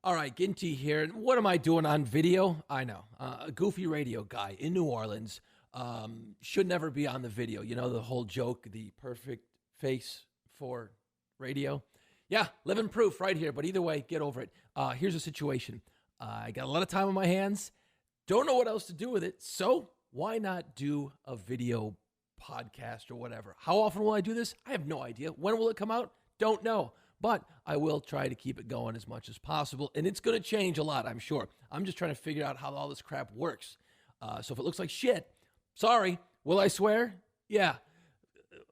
All right, Ginty here. And what am I doing on video? I know. A goofy radio guy in New Orleans should never be on the video. You know, the whole joke, the perfect face for radio. Yeah, living proof right here. But either way, get over it. Here's the situation. I got a lot of time on my hands. Don't know what else to do with it. So why not do a video podcast or whatever? How often will I do this? I have no idea. When will it come out? Don't know. But I will try to keep it going as much as possible. And it's going to change a lot, I'm sure. I'm just trying to figure out how all this crap works. So if it looks like shit, sorry. Will I swear? Yeah.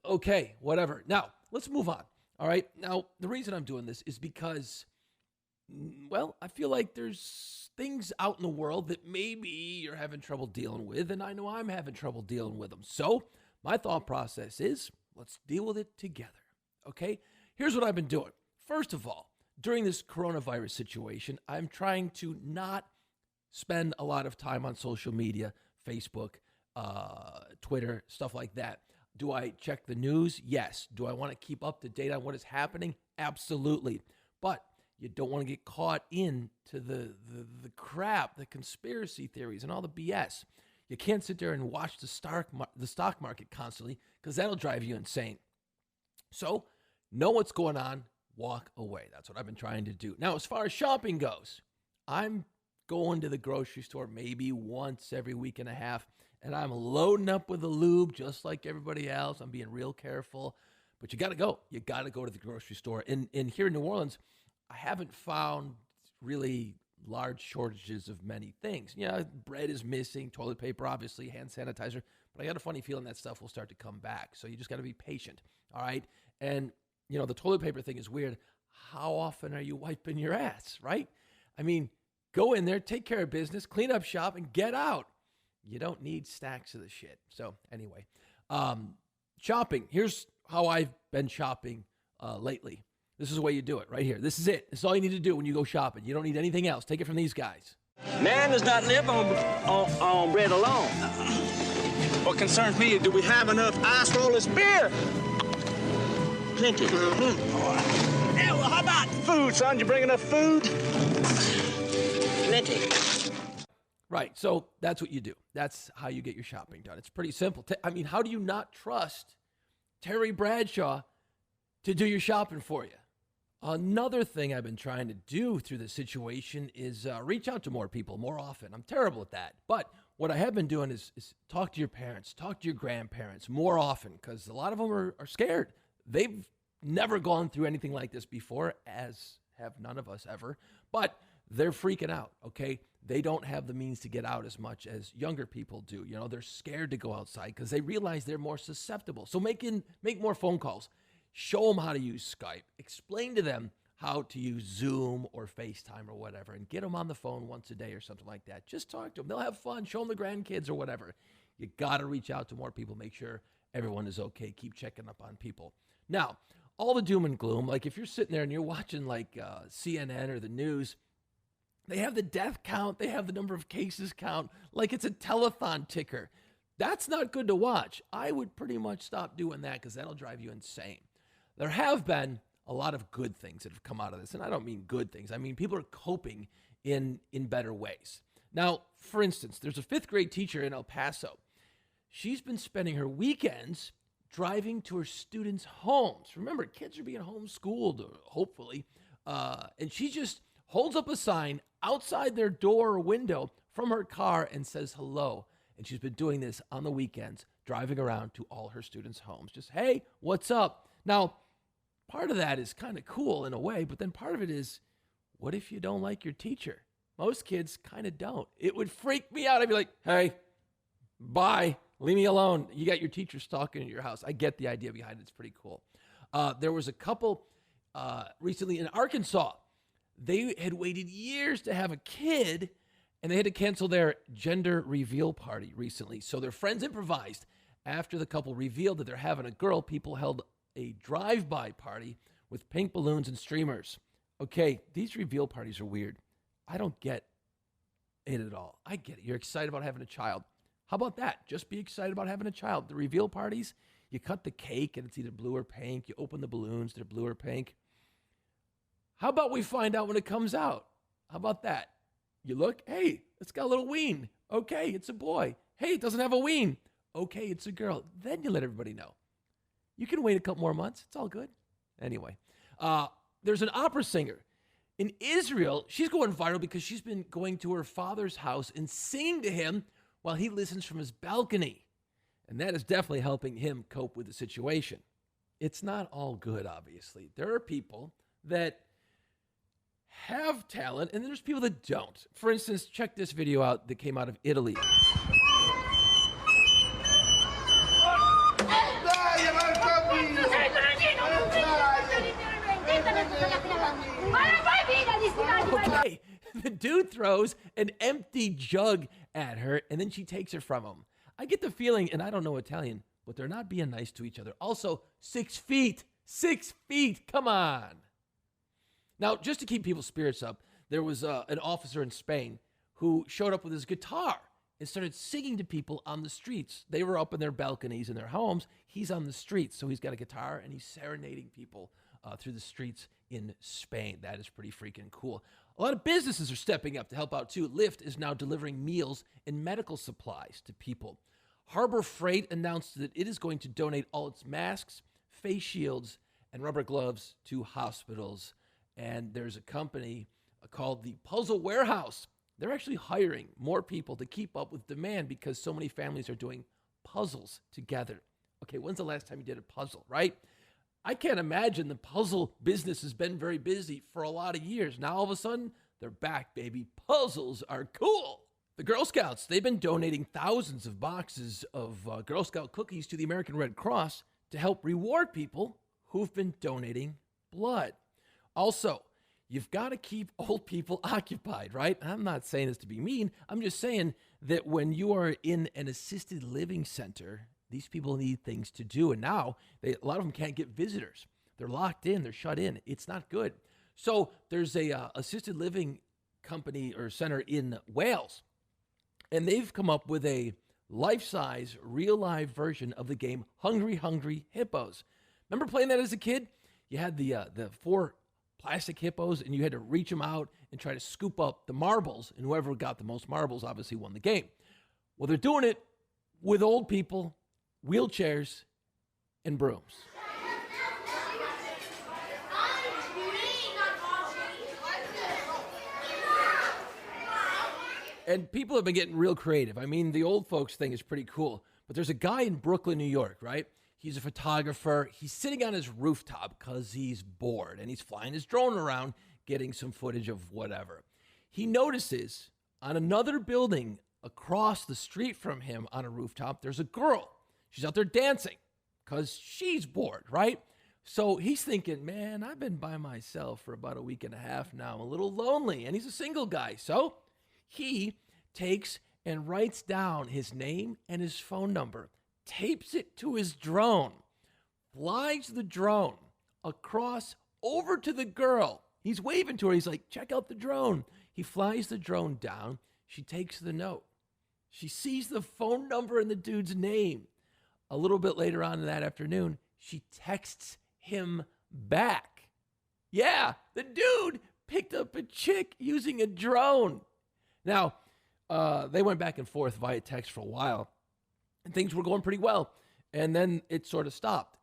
Okay, whatever. Now, let's move on. All right. Now, the reason I'm doing this is because, well, I feel like there's things out in the world that maybe you're having trouble dealing with, and I know I'm having trouble dealing with them. So my thought process is, let's deal with it together. Okay? Here's what I've been doing. First of all, during this coronavirus situation, I'm trying to not spend a lot of time on social media, Facebook, Twitter, stuff like that. Do I check the news? Yes. Do I want to keep up to date on what is happening? Absolutely. But you don't want to get caught into the crap, the conspiracy theories, and all the BS. You can't sit there and watch the stock market constantly because that'll drive you insane. So, know what's going on, walk away. That's what I've been trying to do. Now, as far as shopping goes, I'm going to the grocery store maybe once every week and a half, and I'm loading up with the lube just like everybody else. I'm being real careful, but you got to go. You got to go to the grocery store. And here in New Orleans, I haven't found really large shortages of many things. Yeah, bread is missing, toilet paper, obviously, hand sanitizer, but I got a funny feeling that stuff will start to come back. So you just got to be patient, all right? And you know, the toilet paper thing is weird. How often are you wiping your ass, right? I mean, go in there, take care of business, clean up shop, and get out. You don't need stacks of the shit. So anyway, shopping. Here's how I've been shopping lately. This is the way you do it right here. This is it. This is all you need to do when you go shopping. You don't need anything else. Take it from these guys. Man does not live on bread alone. What concerns me is, do we have enough ice for all this beer? Plenty. Yeah, well, how about food, son? You bring enough food? Plenty. Right. So that's what you do. That's how you get your shopping done. It's pretty simple. I mean, how do you not trust Terry Bradshaw to do your shopping for you? Another thing I've been trying to do through this situation is reach out to more people more often. I'm terrible at that. But what I have been doing is talk to your parents, talk to your grandparents more often, because a lot of them are scared. They've never gone through anything like this before, as have none of us ever, but they're freaking out, okay? They don't have the means to get out as much as younger people do. You know, they're scared to go outside because they realize they're more susceptible. So make more phone calls. Show them how to use Skype. Explain to them how to use Zoom or FaceTime or whatever, and get them on the phone once a day or something like that. Just talk to them. They'll have fun. Show them the grandkids or whatever. You got to reach out to more people. Make sure everyone is okay. Keep checking up on people. Now, all the doom and gloom, like if you're sitting there and you're watching like CNN or the news, they have the death count, they have the number of cases count, like it's a telethon ticker. That's not good to watch. I would pretty much stop doing that because that'll drive you insane. There have been a lot of good things that have come out of this, and I don't mean good things. I mean people are coping in better ways. Now, for instance, there's a 5th grade teacher in El Paso. She's been spending her weekends driving to her students' homes. Remember, kids are being homeschooled, hopefully, and she just holds up a sign outside their door or window from her car and says hello. And she's been doing this on the weekends, driving around to all her students' homes. Just, hey, what's up? Now, part of that is kind of cool in a way, but then part of it is, what if you don't like your teacher? Most kids kind of don't. It would freak me out. I'd be like, hey, bye. Leave me alone. You got your teacher stalking at your house. I get the idea behind it. It's pretty cool. There was a couple recently in Arkansas. They had waited years to have a kid, and they had to cancel their gender reveal party recently. So their friends improvised. After the couple revealed that they're having a girl, people held a drive-by party with pink balloons and streamers. Okay, these reveal parties are weird. I don't get it at all. I get it. You're excited about having a child. How about that? Just be excited about having a child. The reveal parties, you cut the cake and it's either blue or pink. You open the balloons, they're blue or pink. How about we find out when it comes out? How about that? You look, hey, it's got a little ween. Okay, it's a boy. Hey, it doesn't have a ween. Okay, it's a girl. Then you let everybody know. You can wait a couple more months. It's all good. Anyway, there's an opera singer in Israel. She's going viral because she's been going to her father's house and singing to him while he listens from his balcony. And that is definitely helping him cope with the situation. It's not all good, obviously. There are people that have talent, and there's people that don't. For instance, check this video out that came out of Italy. Okay, the dude throws an empty jug at her, and then she takes it from him. I get the feeling, and I don't know Italian, but they're not being nice to each other. Also, 6 feet. 6 feet. Come on. Now, just to keep people's spirits up, there was an officer in Spain who showed up with his guitar and started singing to people on the streets. They were up in their balconies in their homes. He's on the streets, so he's got a guitar, and he's serenading people through the streets in Spain. That is pretty freaking cool. A lot of businesses are stepping up to help out, too. Lyft is now delivering meals and medical supplies to people. Harbor Freight announced that it is going to donate all its masks, face shields, and rubber gloves to hospitals. And there's a company called the Puzzle Warehouse. They're actually hiring more people to keep up with demand because so many families are doing puzzles together. Okay, when's the last time you did a puzzle, right? I can't imagine the puzzle business has been very busy for a lot of years. Now all of a sudden, they're back, baby. Puzzles are cool. The Girl Scouts, they've been donating thousands of boxes of Girl Scout cookies to the American Red Cross to help reward people who've been donating blood. Also, you've got to keep old people occupied, right? I'm not saying this to be mean. I'm just saying that when you are in an assisted living center, these people need things to do. And now a lot of them can't get visitors. They're locked in. They're shut in. It's not good. So there's a assisted living company or center in Wales, and they've come up with a life-size, real-life version of the game Hungry Hungry Hippos. Remember playing that as a kid? You had the 4 plastic hippos, and you had to reach them out and try to scoop up the marbles, and whoever got the most marbles obviously won the game. Well, they're doing it with old people, wheelchairs, and brooms. And people have been getting real creative. I mean, the old folks thing is pretty cool. But there's a guy in Brooklyn, New York, right? He's a photographer. He's sitting on his rooftop because he's bored. And he's flying his drone around, getting some footage of whatever. He notices on another building across the street from him on a rooftop, there's a girl. She's out there dancing because she's bored, right? So he's thinking, man, I've been by myself for about a week and a half now. I'm a little lonely. And he's a single guy. So he takes and writes down his name and his phone number, tapes it to his drone, flies the drone across over to the girl. He's waving to her. He's like, check out the drone. He flies the drone down. She takes the note. She sees the phone number and the dude's name. A little bit later on in that afternoon, she texts him back. Yeah, the dude picked up a chick using a drone. Now, they went back and forth via text for a while, and things were going pretty well. And then it sort of stopped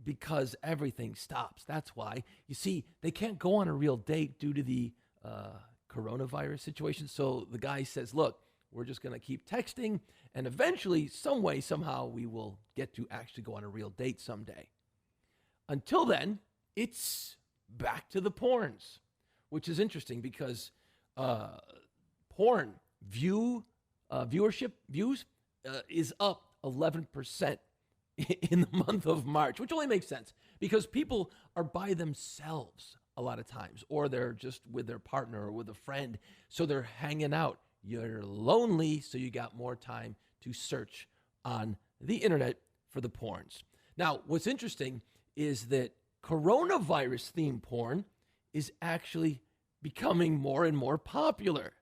because everything stops. That's why. You see, they can't go on a real date due to the coronavirus situation. So the guy says, look, we're just going to keep texting, and eventually, some way, somehow, we will get to actually go on a real date someday. Until then, it's back to the porns, which is interesting because porn viewership views is up 11% in the month of March, which only makes sense because people are by themselves a lot of times, or they're just with their partner or with a friend, so they're hanging out. You're lonely, so you got more time to search on the internet for the porns. Now, what's interesting is that coronavirus-themed porn is actually becoming more and more popular.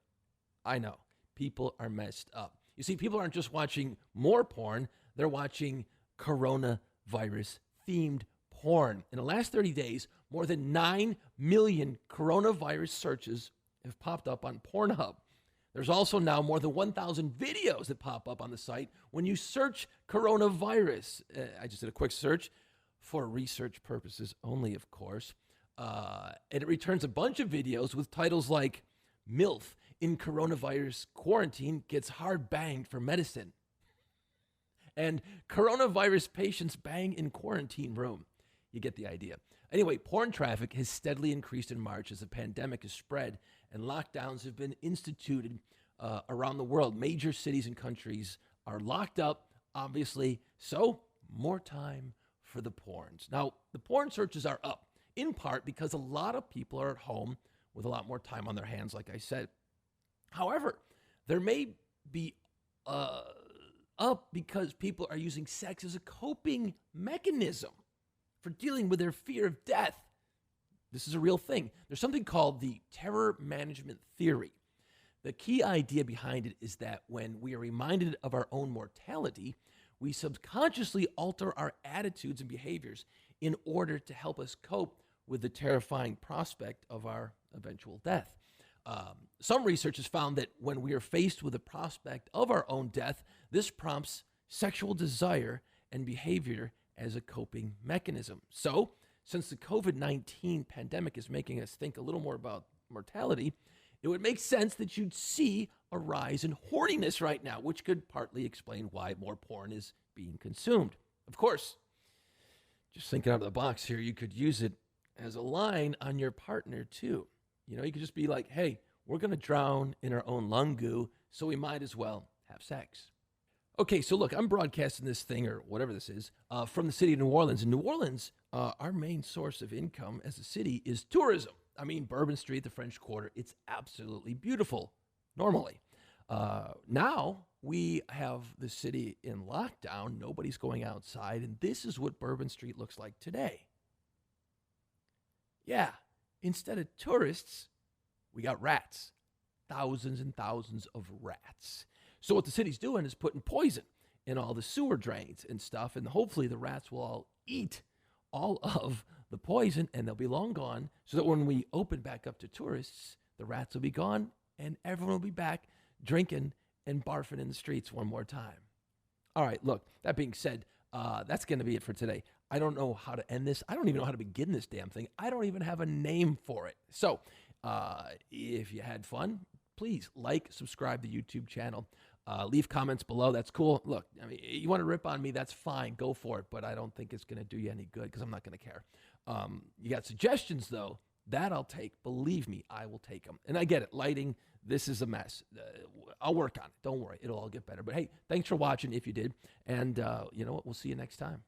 I know, people are messed up. You see, people aren't just watching more porn, they're watching coronavirus-themed porn. In the last 30 days, more than 9 million coronavirus searches have popped up on Pornhub. There's also now more than 1,000 videos that pop up on the site when you search coronavirus. I just did a quick search for research purposes only, of course. And it returns a bunch of videos with titles like MILF in coronavirus quarantine gets hard banged for medicine. And coronavirus patients bang in quarantine room. You get the idea. Anyway, porn traffic has steadily increased in March as the pandemic has spread and lockdowns have been instituted around the world. Major cities and countries are locked up, obviously, so more time for the porns. Now, the porn searches are up, in part because a lot of people are at home with a lot more time on their hands, like I said. However, there may be up because people are using sex as a coping mechanism for dealing with their fear of death. This is a real thing. There's something called the terror management theory. The key idea behind it is that when we are reminded of our own mortality, we subconsciously alter our attitudes and behaviors in order to help us cope with the terrifying prospect of our eventual death. Some research has found that when we are faced with the prospect of our own death, this prompts sexual desire and behavior as a coping mechanism. So, since the COVID-19 pandemic is making us think a little more about mortality, it would make sense that you'd see a rise in horniness right now, which could partly explain why more porn is being consumed. Of course, just thinking out of the box here, you could use it as a line on your partner too. You know, you could just be like, hey, we're going to drown in our own lung goo, so we might as well have sex. Okay, so look, I'm broadcasting this thing, or whatever this is, from the city of New Orleans. In New Orleans, our main source of income as a city is tourism. I mean, Bourbon Street, the French Quarter, it's absolutely beautiful, normally. Now, we have the city in lockdown. Nobody's going outside, and this is what Bourbon Street looks like today. Yeah, instead of tourists, we got rats. Thousands and thousands of rats. So what the city's doing is putting poison in all the sewer drains and stuff, and hopefully the rats will all eat all of the poison, and they'll be long gone, so that when we open back up to tourists, the rats will be gone, and everyone will be back drinking and barfing in the streets one more time. All right, look, that being said, that's going to be it for today. I don't know how to end this. I don't even know how to begin this damn thing. I don't even have a name for it. So if you had fun, please like, subscribe to the YouTube channel. Leave comments below. That's cool. Look, I mean, you want to rip on me, that's fine. Go for it. But I don't think it's going to do you any good because I'm not going to care. You got suggestions, though, that I'll take. Believe me, I will take them. And I get it. Lighting, this is a mess. I'll work on it. Don't worry. It'll all get better. But, hey, thanks for watching if you did. And you know what? We'll see you next time.